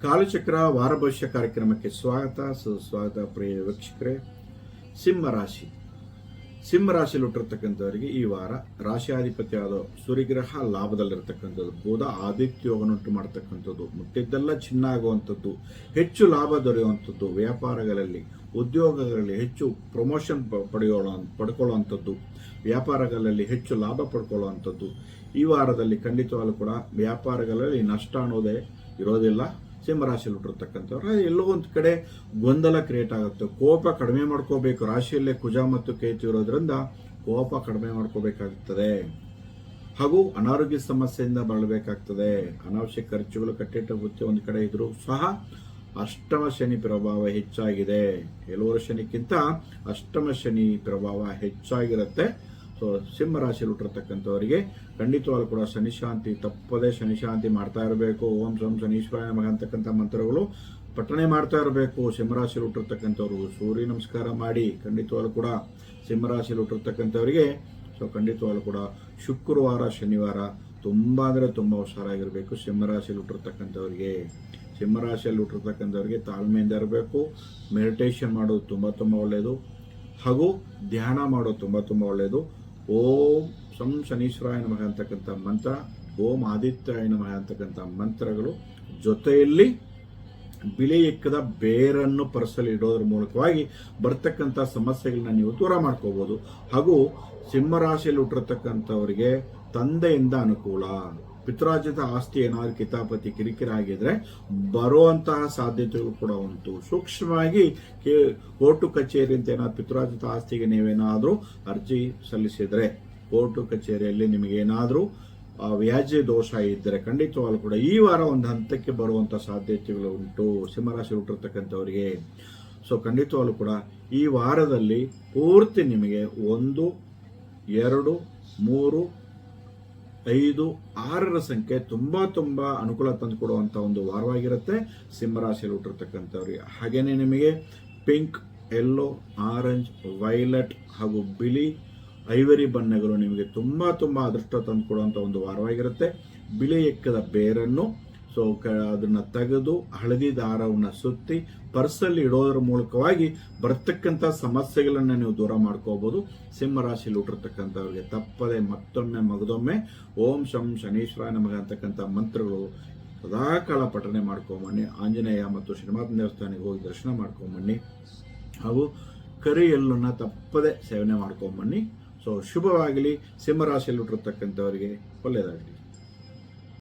ಕಾಲಚಕ್ರ ವಾರ ಭವಿಷ್ಯ ಕಾರ್ಯಕ್ರಮಕ್ಕೆ ಸ್ವಾಗತ ಸುಸ್ವಾಗತ. ಪ್ರಿಯ ವೀಕ್ಷಕರೇ, ಸಿಂಹ ರಾಶಿಯಲ್ಲಿ ಹುಟ್ಟಿರ್ತಕ್ಕಂಥವರಿಗೆ ಈ ವಾರ ರಾಶಿಯಾಧಿಪತಿಯಾದ ಸೂರ್ಯಗ್ರಹ ಲಾಭದಲ್ಲಿರ್ತಕ್ಕಂಥದ್ದು, ಬುಧ ಆದಿತ್ಯೋಗನುಂಟು ಮಾಡ್ತಕ್ಕಂಥದ್ದು, ಮುಟ್ಟಿದ್ದೆಲ್ಲ ಚಿನ್ನ ಆಗುವಂಥದ್ದು, ಹೆಚ್ಚು ಲಾಭ ದೊರೆಯುವಂಥದ್ದು, ವ್ಯಾಪಾರಗಳಲ್ಲಿ ಉದ್ಯೋಗಗಳಲ್ಲಿ ಹೆಚ್ಚು ಪ್ರಮೋಷನ್ ಪಡ್ಕೊಳ್ಳುವಂಥದ್ದು, ವ್ಯಾಪಾರಗಳಲ್ಲಿ ಹೆಚ್ಚು ಲಾಭ ಪಡ್ಕೊಳ್ಳುವಂಥದ್ದು. ಈ ವಾರದಲ್ಲಿ ಖಂಡಿತವಾಗಲೂ ಕೂಡ ವ್ಯಾಪಾರಗಳಲ್ಲಿ ನಷ್ಟ ಅನ್ನೋದೇ ಇರೋದಿಲ್ಲ. ಸಿಂಹರಾಶಿಯಲ್ಲಿ ಹುಟ್ಟಿರ್ತಕ್ಕಂಥವ್ರು ಎಲ್ಲೋ ಒಂದು ಕಡೆ ಗೊಂದಲ ಕ್ರಿಯೇಟ್ ಆಗುತ್ತೆ. ಕೋಪ ಕಡಿಮೆ ಮಾಡ್ಕೋಬೇಕು. ರಾಶಿಯಲ್ಲೇ ಕುಜ ಮತ್ತು ಕೇತು ಇರೋದ್ರಿಂದ ಕೋಪ ಕಡಿಮೆ ಮಾಡ್ಕೋಬೇಕಾಗುತ್ತದೆ. ಹಾಗೂ ಅನಾರೋಗ್ಯ ಸಮಸ್ಯೆಯಿಂದ ಬಳಲಬೇಕಾಗ್ತದೆ. ಅನಾವಶ್ಯಕ ಖರ್ಚುಗಳು ಕಟ್ಟಿಟ್ಟ ವೃತ್ತಿ ಒಂದು ಕಡೆ ಇದ್ರೂ ಸಹ ಅಷ್ಟಮ ಶನಿ ಪ್ರಭಾವ ಹೆಚ್ಚಾಗಿದೆ. ಕೆಲವರು ಶನಿಕ್ಕಿಂತ ಅಷ್ಟಮ ಶನಿ ಪ್ರಭಾವ ಹೆಚ್ಚಾಗಿರುತ್ತೆ. ಸೊ ಸಿಂಹರಾಶಿಯಲ್ಲಿ ಹುಟ್ಟಿರ್ತಕ್ಕಂಥವರಿಗೆ ಖಂಡಿತವಾಗ್ಲೂ ಕೂಡ ಶನಿಶಾಂತಿ ತಪ್ಪದೆ ಶನಿಶಾಂತಿ ಮಾಡ್ತಾ ಇರಬೇಕು. ಓಂ ಶಂ ಶನೀಶ್ವರಾಯ ನಮಃ ಅಂತಕ್ಕಂಥ ಮಂತ್ರಗಳು ಪಠಣೆ ಮಾಡ್ತಾ ಇರಬೇಕು. ಸಿಂಹರಾಶಿಯಲ್ಲಿ ಹುಟ್ಟಿರ್ತಕ್ಕಂಥವ್ರು ಸೂರ್ಯ ನಮಸ್ಕಾರ ಮಾಡಿ ಖಂಡಿತವಾಗ್ಲೂ ಕೂಡ ಸಿಂಹರಾಶಿಯಲ್ಲಿ ಹುಟ್ಟಿರ್ತಕ್ಕಂಥವರಿಗೆ ಖಂಡಿತವಾಗ್ಲೂ ಕೂಡ ಶುಕ್ರವಾರ ಶನಿವಾರ ತುಂಬಾ ಅಂದರೆ ತುಂಬ ಹುಷಾರಾಗಿರಬೇಕು. ಸಿಂಹರಾಶಿಯಲ್ಲಿ ಹುಟ್ಟಿರ್ತಕ್ಕಂಥವ್ರಿಗೆ ತಾಳ್ಮೆಯಿಂದ ಇರಬೇಕು. ಮೆಡಿಟೇಷನ್ ಮಾಡೋದು ತುಂಬ ಒಳ್ಳೆಯದು. ಹಾಗೂ ಧ್ಯಾನ ಮಾಡೋದು ತುಂಬ ಒಳ್ಳೆಯದು. ಓಂ ಶಂ ಶನೀಶ್ವರಾಯ ನಮಃ ಅಂತಕ್ಕಂಥ ಮಂತ್ರ, ಓಂ ಆದಿತ್ಯಾಯ ನಮಃ ಅಂತಕ್ಕಂಥ ಮಂತ್ರಗಳು ಜೊತೆಯಲ್ಲಿ ಬಿಳಿ ಎಕ್ಕದ ಬೇರನ್ನು ಪರ್ಸಲ್ಲಿ ಇಡೋದ್ರ ಮೂಲಕವಾಗಿ ಬರ್ತಕ್ಕಂಥ ಸಮಸ್ಯೆಗಳನ್ನ ನೀವು ದೂರ ಮಾಡ್ಕೋಬಹುದು. ಹಾಗೂ ಸಿಂಹರಾಶಿಯಲ್ಲಿ ಹುಟ್ಟಿರ್ತಕ್ಕಂಥವರಿಗೆ ತಂದೆಯಿಂದ ಅನುಕೂಲ. ಪಿತೃರಾಜ್ಯದ ಆಸ್ತಿ ಏನಾದ್ರು ಕಿತಾಪತಿ ಕಿರಿಕಿರಿ ಆಗಿದ್ರೆ ಬರುವಂತಹ ಸಾಧ್ಯತೆಗಳು ಕೂಡ ಉಂಟು. ಸೂಕ್ಷ್ಮವಾಗಿ ಕೋರ್ಟು ಕಚೇರಿ ಅಂತ ಏನಾದ್ರು ಪಿತೃರಾಜ್ಯದ ಆಸ್ತಿಗೆ ನೀವೇನಾದ್ರೂ ಅರ್ಜಿ ಸಲ್ಲಿಸಿದ್ರೆ, ಕೋರ್ಟು ಕಚೇರಿಯಲ್ಲಿ ನಿಮಗೇನಾದ್ರೂ ವ್ಯಾಜ್ಯ ದೋಷ ಇದ್ದರೆ ಖಂಡಿತವಾಗ್ಲೂ ಕೂಡ ಈ ವಾರ ಒಂದು ಹಂತಕ್ಕೆ ಬರುವಂತಹ ಸಾಧ್ಯತೆಗಳು ಉಂಟು ಸಿಂಹರಾಶಿ ಹುಟ್ಟಿರ್ತಕ್ಕಂಥವರಿಗೆ. ಸೊ ಖಂಡಿತವಾಗ್ಲೂ ಕೂಡ ಈ ವಾರದಲ್ಲಿ ಪೂರ್ತಿ ನಿಮಗೆ 1, 2, 3, 5, 6ರ ಸಂಖ್ಯೆ ತುಂಬಾ ಅನುಕೂಲ ತಂದು ಕೊಡುವಂತ ಒಂದು ವಾರವಾಗಿರುತ್ತೆ ಸಿಂಹರಾಶಿಯಲ್ಲಿ ಹುಟ್ಟಿರ್ತಕ್ಕಂಥವ್ರಿಗೆ. ಹಾಗೇನೆ ನಿಮಗೆ ಪಿಂಕ್, ಯೆಲ್ಲೋ, ಆರೆಂಜ್, ವೈಲೆಟ್ ಹಾಗೂ ಬಿಳಿ, ಐವರಿ ಬಣ್ಣಗಳು ನಿಮಗೆ ತುಂಬಾ ಅದೃಷ್ಟ ತಂದು ಕೊಡುವಂತ ಒಂದು ವಾರವಾಗಿರುತ್ತೆ. ಬಿಳಿ ಎಕ್ಕದ ಬೇರನ್ನು ಅದನ್ನ ತೆಗೆದು ಹಳದಿ ದಾರವನ್ನು ಸುತ್ತಿ ಪರ್ಸಲ್ಲಿ ಇಡೋದ್ರ ಮೂಲಕವಾಗಿ ಬರ್ತಕ್ಕಂಥ ಸಮಸ್ಯೆಗಳನ್ನ ನೀವು ದೂರ ಮಾಡ್ಕೋಬಹುದು. ಸಿಂಹರಾಶಿಯಲ್ಲಿ ಹುಟ್ಟಿರ್ತಕ್ಕಂಥವ್ರಿಗೆ ತಪ್ಪದೆ ಮತ್ತೊಮ್ಮೆ ಮಗದೊಮ್ಮೆ ಓಂ ಶಂ ಶನೀಶ್ವರಾಯ ನಮಃ ಅಂತಕ್ಕಂಥ ಮಂತ್ರಗಳು ಸದಾಕಾಲ ಪಠನೆ ಮಾಡ್ಕೊಂಬನ್ನಿ. ಆಂಜನೇಯ ಮತ್ತು ಶ್ರೀನಿವಾಸ ದೇವಸ್ಥಾನಕ್ಕೆ ಹೋಗಿ ದರ್ಶನ ಮಾಡ್ಕೊಂಬನ್ನಿ. ಹಾಗೂ ಕರಿ ಎಳ್ಳನ್ನ ತಪ್ಪದೆ ಸೇವನೆ ಮಾಡ್ಕೊಂಬನ್ನಿ. ಸೊ ಶುಭವಾಗಲಿ. ಸಿಂಹರಾಶಿಯಲ್ಲಿ ಹುಟ್ಟಿರ್ತಕ್ಕಂಥವರಿಗೆ ಒಳ್ಳೆಯದಾಗಲಿ.